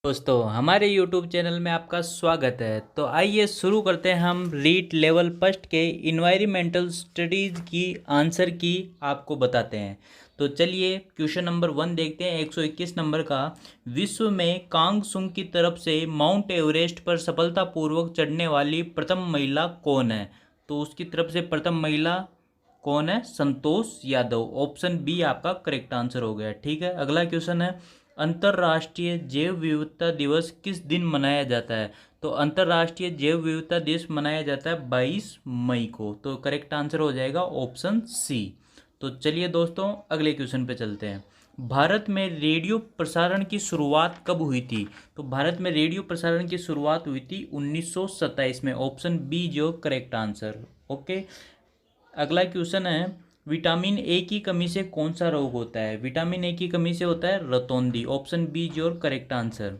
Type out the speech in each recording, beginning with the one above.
दोस्तों हमारे YouTube channel में आपका स्वागत है। तो आइए शुरू करते हैं हम रीट लेवल फर्स्ट के इन्वायरमेंटल स्टडीज़ की आंसर की आपको बताते हैं। तो चलिए क्वेश्चन नंबर 1 देखते हैं। 121 नंबर का, विश्व में कांग सुंग की तरफ से माउंट एवरेस्ट पर सफलतापूर्वक चढ़ने वाली प्रथम महिला कौन है? तो उसकी तरफ से प्रथम महिला कौन है? संतोष यादव। ऑप्शन बी आपका करेक्ट आंसर हो गया। ठीक है, अगला क्वेश्चन है, अंतर्राष्ट्रीय जैव विविधता दिवस किस दिन मनाया जाता है? तो अंतर्राष्ट्रीय जैव विविधता दिवस मनाया जाता है 22 मई को। तो करेक्ट आंसर हो जाएगा ऑप्शन सी। तो चलिए दोस्तों अगले क्वेश्चन पे चलते हैं। भारत में रेडियो प्रसारण की शुरुआत कब हुई थी? तो भारत में रेडियो प्रसारण की शुरुआत हुई थी 1927 में। ऑप्शन बी जो करेक्ट आंसर। ओके, अगला क्वेश्चन है, विटामिन ए की कमी से कौन सा रोग होता है? विटामिन ए की कमी से होता है रतौंधी। Option B your correct answer.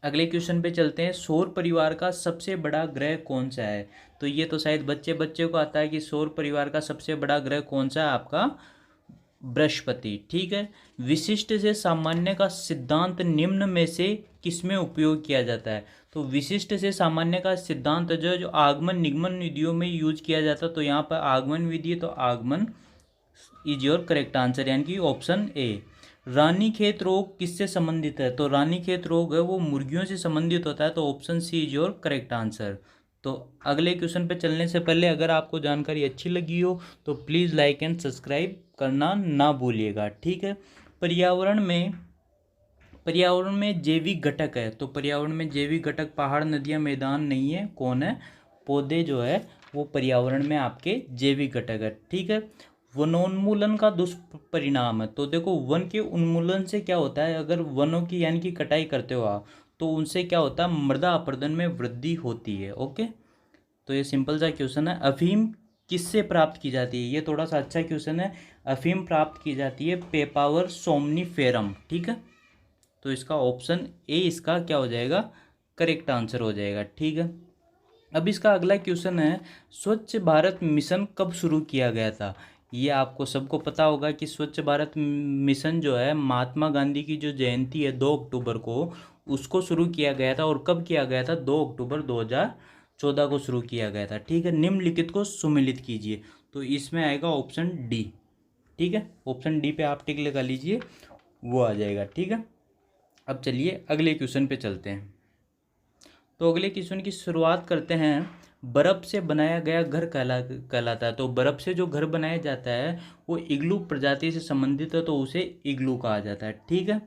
अगले क्वेश्चन पे चलते हैं, सौर परिवार का सबसे बड़ा ग्रह कौन सा है? तो ये तो शायद बच्चे बच्चे को आता है कि सौर परिवार का सबसे बड़ा ग्रह कौन सा है? आपका बृहस्पति। ठीक है, विशिष्ट से सामान्य का सिद्धांत निम्न में से किसमें उपयोग किया जाता है? तो विशिष्ट से सामान्य का सिद्धांत जो आगमन निगमन विधियों में यूज किया जाता है। तो यहाँ पर आगमन विधि है, तो आगमन इज योर करेक्ट आंसर, यानी कि ऑप्शन ए। रानीखेत रोग किससे संबंधित है? तो रानीखेत रोग है वो मुर्गियों से संबंधित होता है। तो option C is your correct answer. तो अगले क्वेश्चन पे चलने से पहले अगर आपको जानकारी अच्छी लगी हो तो प्लीज़ लाइक एंड सब्सक्राइब करना ना भूलिएगा। ठीक है, पर्यावरण में जैविक घटक है। तो पर्यावरण में जैविक घटक पहाड़, नदियाँ, मैदान नहीं है। कौन है? पौधे जो है वो पर्यावरण में आपके जैविक घटक है। ठीक है, वनोन्मूलन का दुष्परिणाम है। तो देखो, वन के उन्मूलन से क्या होता है? अगर वनों की यानी कि कटाई करते हो आप, तो उनसे क्या होता है? मृदा अपरदन में वृद्धि होती है। ओके, तो ये सिंपल सा क्वेश्चन है। अफीम किससे प्राप्त की जाती है? ये थोड़ा सा अच्छा क्वेश्चन है। अफीम प्राप्त की जाती है पेपावर सोमनीफेरम। ठीक है, तो इसका ऑप्शन ए इसका क्या हो जाएगा? करेक्ट आंसर हो जाएगा। ठीक है, अब इसका अगला क्वेश्चन है, स्वच्छ भारत मिशन कब शुरू किया गया था? ये आपको सबको पता होगा कि स्वच्छ भारत मिशन जो है महात्मा गांधी की जो जयंती है 2 अक्टूबर को, उसको शुरू किया गया था। और कब किया गया था? 2 अक्टूबर 2014 को शुरू किया गया था। ठीक है, निम्नलिखित को सुमेलित कीजिए। तो इसमें आएगा ऑप्शन डी। ठीक है, ऑप्शन डी पे आप टिक लगा लीजिए, वो आ जाएगा। ठीक है, अब चलिए अगले क्वेश्चन पे चलते हैं। तो अगले क्वेश्चन की शुरुआत करते हैं। बर्फ़ से बनाया गया घर कहलाता है। तो बर्फ़ से जो घर बनाया जाता है वो इग्लू प्रजाति से संबंधित है, तो उसे इग्लू कहा जाता है। ठीक है,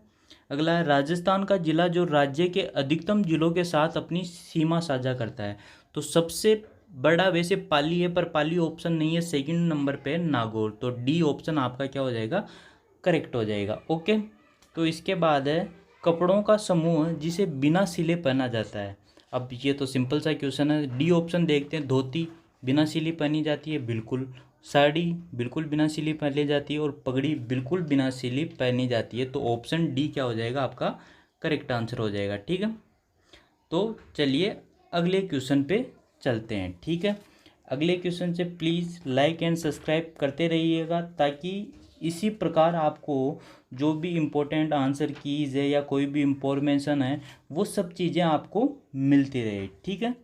अगला है, राजस्थान का जिला जो राज्य के अधिकतम जिलों के साथ अपनी सीमा साझा करता है। तो सबसे बड़ा वैसे पाली है, पर पाली ऑप्शन नहीं है। सेकंड नंबर पे नागौर। तो डी ऑप्शन आपका क्या हो जाएगा? करेक्ट हो जाएगा। ओके, तो इसके बाद है, कपड़ों का समूह जिसे बिना सिले पहना जाता है। अब ये तो सिंपल सा क्वेश्चन है। डी ऑप्शन देखते हैं, धोती बिना सिली पहनी जाती है, बिल्कुल। साड़ी बिल्कुल बिना सिली पहनी जाती है, और पगड़ी बिल्कुल बिना सिली पहनी जाती है। तो ऑप्शन डी क्या हो जाएगा? आपका करेक्ट आंसर हो जाएगा। ठीक है, तो चलिए अगले क्वेश्चन पे चलते हैं। ठीक है, अगले क्वेश्चन से प्लीज़ लाइक एंड सब्सक्राइब करते रहिएगा, ताकि इसी प्रकार आपको जो भी इम्पोर्टेंट आंसर कीज़ है या कोई भी इंफॉर्मेशन है वो सब चीज़ें आपको मिलती रहे। ठीक है,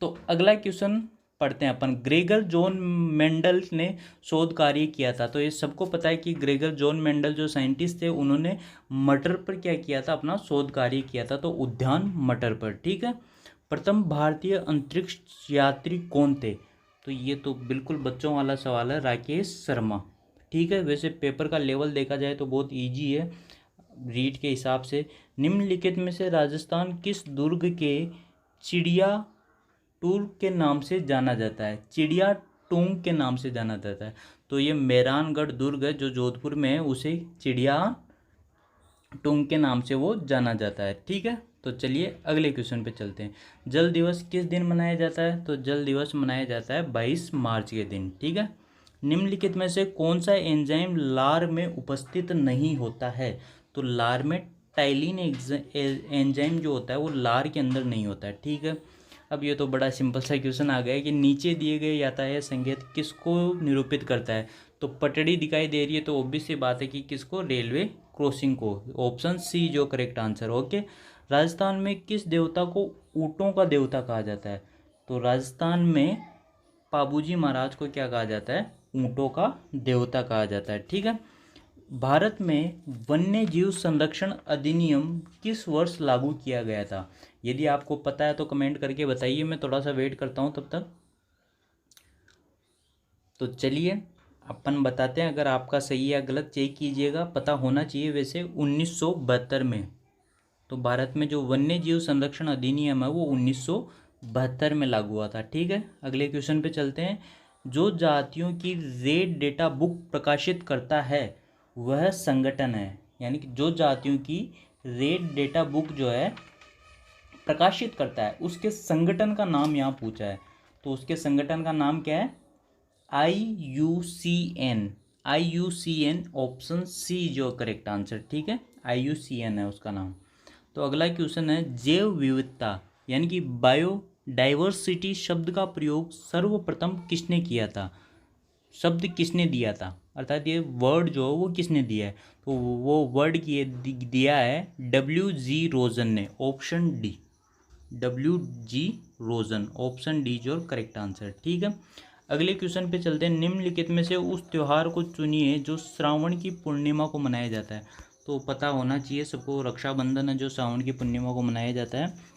तो अगला क्वेश्चन पढ़ते हैं अपन। ग्रेगर जॉन मेंडल ने शोध कार्य किया था। तो ये सबको पता है कि ग्रेगर जॉन मेंडल जो साइंटिस्ट थे, उन्होंने मटर पर क्या किया था? अपना शोध कार्य किया था। तो उद्यान मटर पर। ठीक है, प्रथम भारतीय अंतरिक्ष यात्री कौन थे? तो ये तो बिल्कुल बच्चों वाला सवाल है, राकेश शर्मा। ठीक है, वैसे पेपर का लेवल देखा जाए तो बहुत इजी है रीड के हिसाब से। निम्नलिखित में से राजस्थान किस दुर्ग के चिड़िया टूर के नाम से जाना जाता है? चिड़िया टूंग के नाम से जाना जाता है। तो ये मेहरानगढ़ दुर्ग है जो जोधपुर में है, उसे चिड़िया टूंग के नाम से वो जाना जाता है। ठीक है, तो चलिए अगले क्वेश्चन पे चलते हैं। जल दिवस किस दिन मनाया जाता है? तो जल दिवस मनाया जाता है 22 मार्च के दिन। ठीक है, निम्नलिखित में से कौन सा एंजाइम लार में उपस्थित नहीं होता है? तो लार में टाइलिन एंजाइम जो होता है वो लार के अंदर नहीं होता है। ठीक है, अब ये तो बड़ा सिंपल सा क्वेश्चन आ गया कि नीचे दिए गए यातायात संकेत किसको निरूपित करता है? तो पटड़ी दिखाई दे रही है, तो ऑब्वियस सी बात है कि किसको? रेलवे क्रॉसिंग को, ऑप्शन सी जो करेक्ट आंसर। ओके, राजस्थान में किस देवता को ऊँटों का देवता कहा जाता है? तो राजस्थान में पाबूजी महाराज को क्या कहा जाता है? ऊँटों का देवता कहा जाता है। ठीक है। भारत में वन्य जीव संरक्षण अधिनियम किस वर्ष लागू किया गया था? यदि आपको पता है तो कमेंट करके बताइए, मैं थोड़ा सा वेट करता हूँ तब तक। तो चलिए अपन बताते हैं, अगर आपका सही या गलत चेक कीजिएगा, पता होना चाहिए वैसे। 1972 में, तो भारत में जो वन्य जीव संरक्षण अधिनियम है वो 1972 में लागू हुआ था। ठीक है, अगले क्वेश्चन पे चलते हैं। जो जातियों की रेड डेटा बुक प्रकाशित करता है वह संगठन है, यानी कि जो जातियों की रेड डेटा बुक जो है प्रकाशित करता है उसके संगठन का नाम यहाँ पूछा है। तो उसके संगठन का नाम क्या है? IUCN। IUCN ऑप्शन सी जो करेक्ट आंसर। ठीक है, IUCN है उसका नाम। तो अगला क्वेश्चन है, जैव विविधता यानी कि बायोडाइवर्सिटी शब्द का प्रयोग सर्वप्रथम किसने किया था? शब्द किसने दिया था, अर्थात ये वर्ड जो है वो किसने दिया है? तो वो वर्ड दिया है WG रोजन ने, option D. WG Rosen, option D जो करेक्ट आंसर। ठीक है, अगले क्वेश्चन पे चलते हैं। निम्नलिखित में से उस त्यौहार को चुनिए जो श्रावण की पूर्णिमा को मनाया जाता है। तो पता होना चाहिए सबको, रक्षाबंधन है जो श्रावण की पूर्णिमा को मनाया जाता है।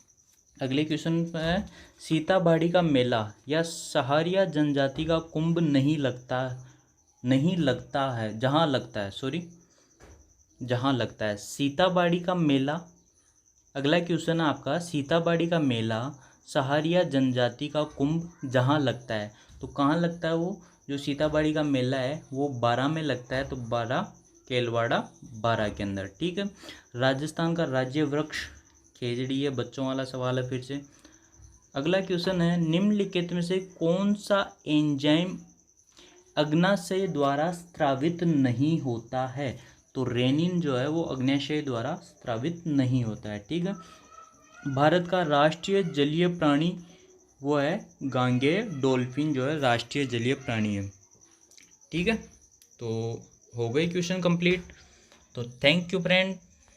अगले क्वेश्चन पे है, सीताबाड़ी का मेला या सहारिया जनजाति का कुंभ नहीं लगता है जहाँ लगता है सीताबाड़ी का मेला। अगला क्वेश्चन है आपका, सीताबाड़ी का मेला सहारिया जनजाति का कुंभ जहाँ लगता है, तो कहाँ लगता है वो? जो सीताबाड़ी का मेला है वो 12 में लगता है, तो 12 केलवाड़ा 12 के अंदर। ठीक है, राजस्थान का राज्य वृक्ष खेजड़ी है, बच्चों वाला सवाल है फिर से। अगला क्वेश्चन है, निम्नलिखित में से कौन सा एंजाइम अग्नाशय द्वारा स्रावित नहीं होता है? तो रेनिन जो है वो अग्नाशय द्वारा स्रावित नहीं होता है। ठीक है, भारत का राष्ट्रीय जलीय प्राणी वो है गांगेय डॉल्फिन जो है राष्ट्रीय जलीय प्राणी है। ठीक है, तो हो गई क्वेश्चन कंप्लीट। तो थैंक यू फ्रेंड।